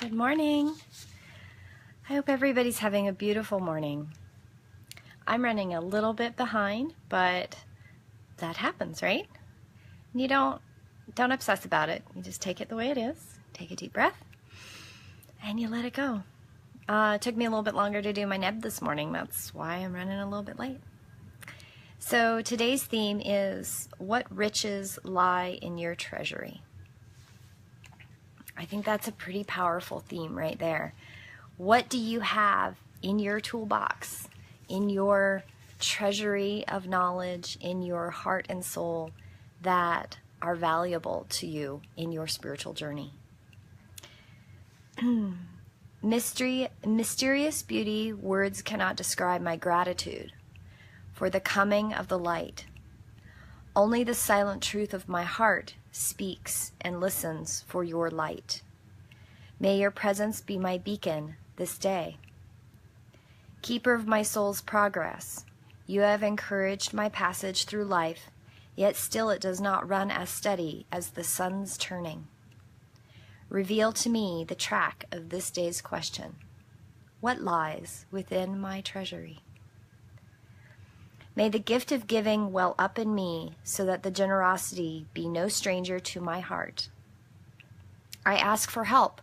Good morning. I hope everybody's having a beautiful morning. I'm running a little bit behind, but that happens, right? You don't obsess about it. You just take it the way it is. Take a deep breath, and you let it go. It took me a little bit longer to do my neb this morning. That's why I'm running a little bit late. So today's theme is, what riches lie in your treasury? I think that's a pretty powerful theme right there. What do you have in your toolbox, in your treasury of knowledge, in your heart and soul that are valuable to you in your spiritual journey? Mysterious beauty, words cannot describe my gratitude for the coming of the light. Only the silent truth of my heart speaks and listens for your light. May your presence be my beacon this day. Keeper of my soul's progress, you have encouraged my passage through life, yet still it does not run as steady as the sun's turning. Reveal to me the track of this day's question. What lies within my treasury? May the gift of giving well up in me so that the generosity be no stranger to my heart. I ask for help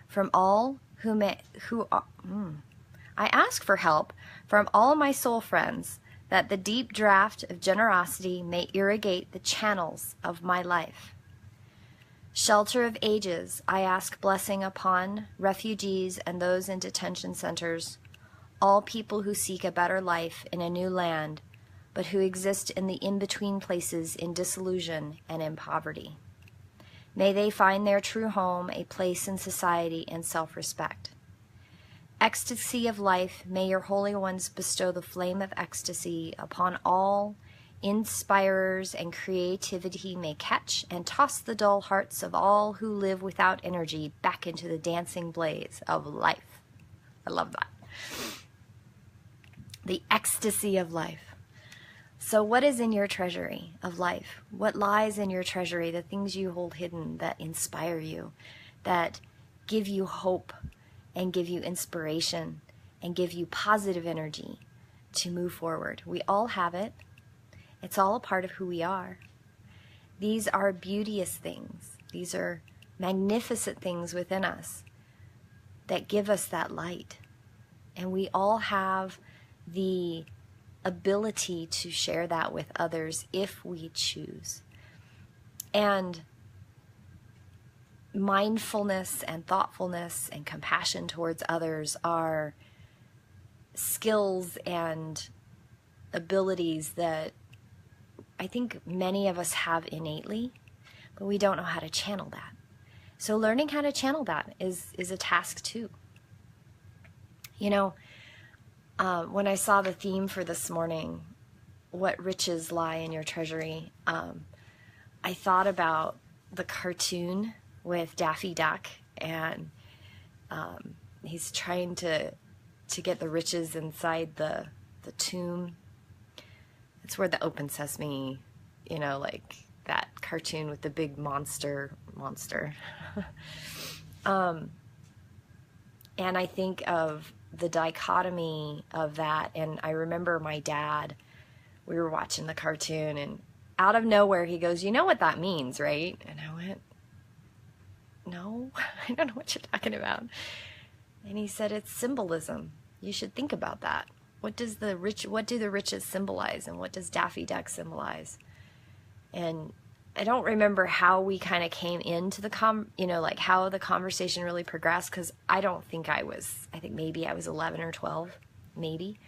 from all I ask for help from all my soul friends, that the deep draught of generosity may irrigate the channels of my life. Shelter of ages, I ask blessing upon refugees and those in detention centers, all people who seek a better life in a new land, but who exist in the in-between places in disillusion and in poverty. May they find their true home, a place in society and self-respect. Ecstasy of life, may your holy ones bestow the flame of ecstasy upon all inspirers, and creativity may catch and toss the dull hearts of all who live without energy back into the dancing blaze of life. I love that. The ecstasy of life. So what is in your treasury of life? What lies in your treasury, the things you hold hidden that inspire you, that give you hope and give you inspiration and give you positive energy to move forward? We all have it. It's all a part of who we are. These are beauteous things. These are magnificent things within us that give us that light. And we all have the ability to share that with others if we choose. And mindfulness and thoughtfulness and compassion towards others are skills and abilities that I think many of us have innately, but we don't know how to channel that. So learning how to channel that is a task too. You know, when I saw the theme for this morning, what riches lie in your treasury, I thought about the cartoon with Daffy Duck, and he's trying to get the riches inside the tomb. It's where the open sesame, you know, like that cartoon with the big monster. And I think of the dichotomy of that, and I remember my dad, we were watching the cartoon, and out of nowhere he goes, "You know what that means, right?" And I went, "No, I don't know what you're talking about." And he said, "It's symbolism. You should think about that. What do the riches symbolize, and what does Daffy Duck symbolize?" And I don't remember how we kind of came into the like how the conversation really progressed, because I think maybe I was 11 or 12, maybe.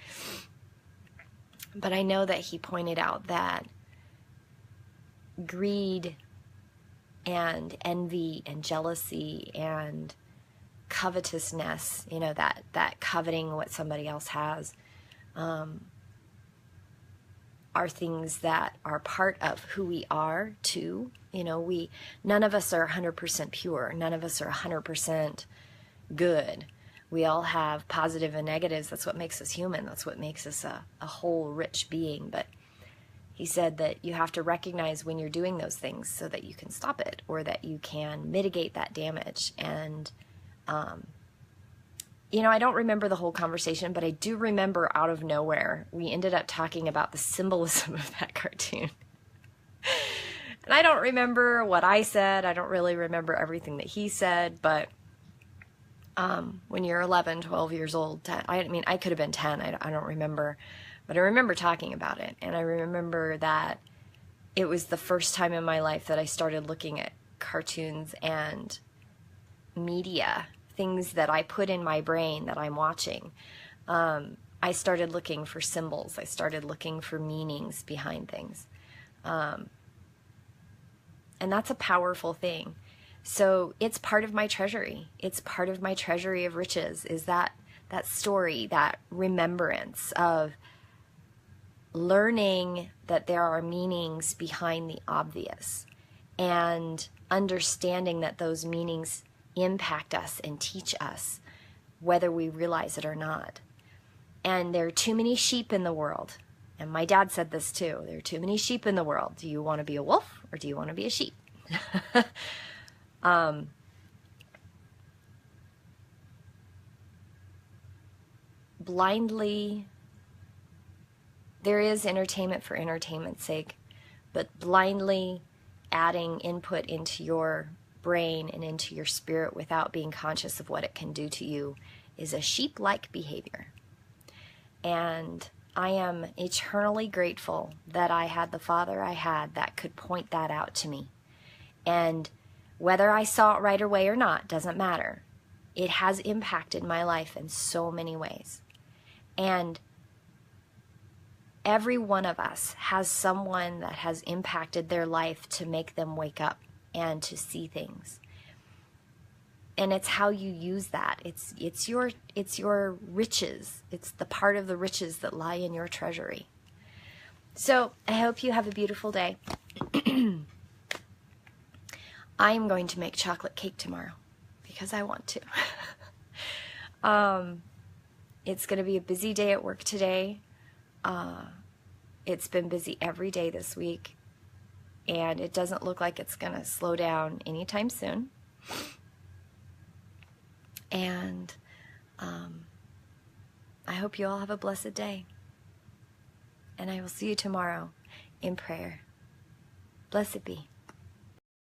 But I know that he pointed out that greed and envy and jealousy and covetousness, you know, that coveting what somebody else has, are things that are part of who we are too. You know, none of us are 100% pure. None of us are 100% good. We all have positive and negatives. That's what makes us human. That's what makes us a whole, rich being. But he said that you have to recognize when you're doing those things so that you can stop it, or that you can mitigate that damage and I don't remember the whole conversation, but I do remember out of nowhere, we ended up talking about the symbolism of that cartoon. And I don't remember what I said. I don't really remember everything that he said, but when you're 11, 12 years old, I could have been 10, I don't remember, but I remember talking about it. And I remember that it was the first time in my life that I started looking at cartoons and media, things that I put in my brain that I'm watching. I started looking for symbols. I started looking for meanings behind things. And that's a powerful thing. So it's part of my treasury. It's part of my treasury of riches, is that story, that remembrance of learning that there are meanings behind the obvious, and understanding that those meanings impact us and teach us, whether we realize it or not. And there are too many sheep in the world. And my dad said this too. There are too many sheep in the world. Do you want to be a wolf or do you want to be a sheep? Blindly, there is entertainment for entertainment's sake, but blindly adding input into your brain and into your spirit without being conscious of what it can do to you is a sheep-like behavior. And I am eternally grateful that I had the father I had that could point that out to me. And whether I saw it right away or not doesn't matter. It has impacted my life in so many ways. And every one of us has someone that has impacted their life to make them wake up and to see things. And it's how you use that. It's your riches. It's the part of the riches that lie in your treasury. So I hope you have a beautiful day. I am going to make chocolate cake tomorrow because I want to. It's going to be a busy day at work today. It's been busy every day this week, and it doesn't look like it's going to slow down anytime soon. And I hope you all have a blessed day. And I will see you tomorrow in prayer. Blessed be.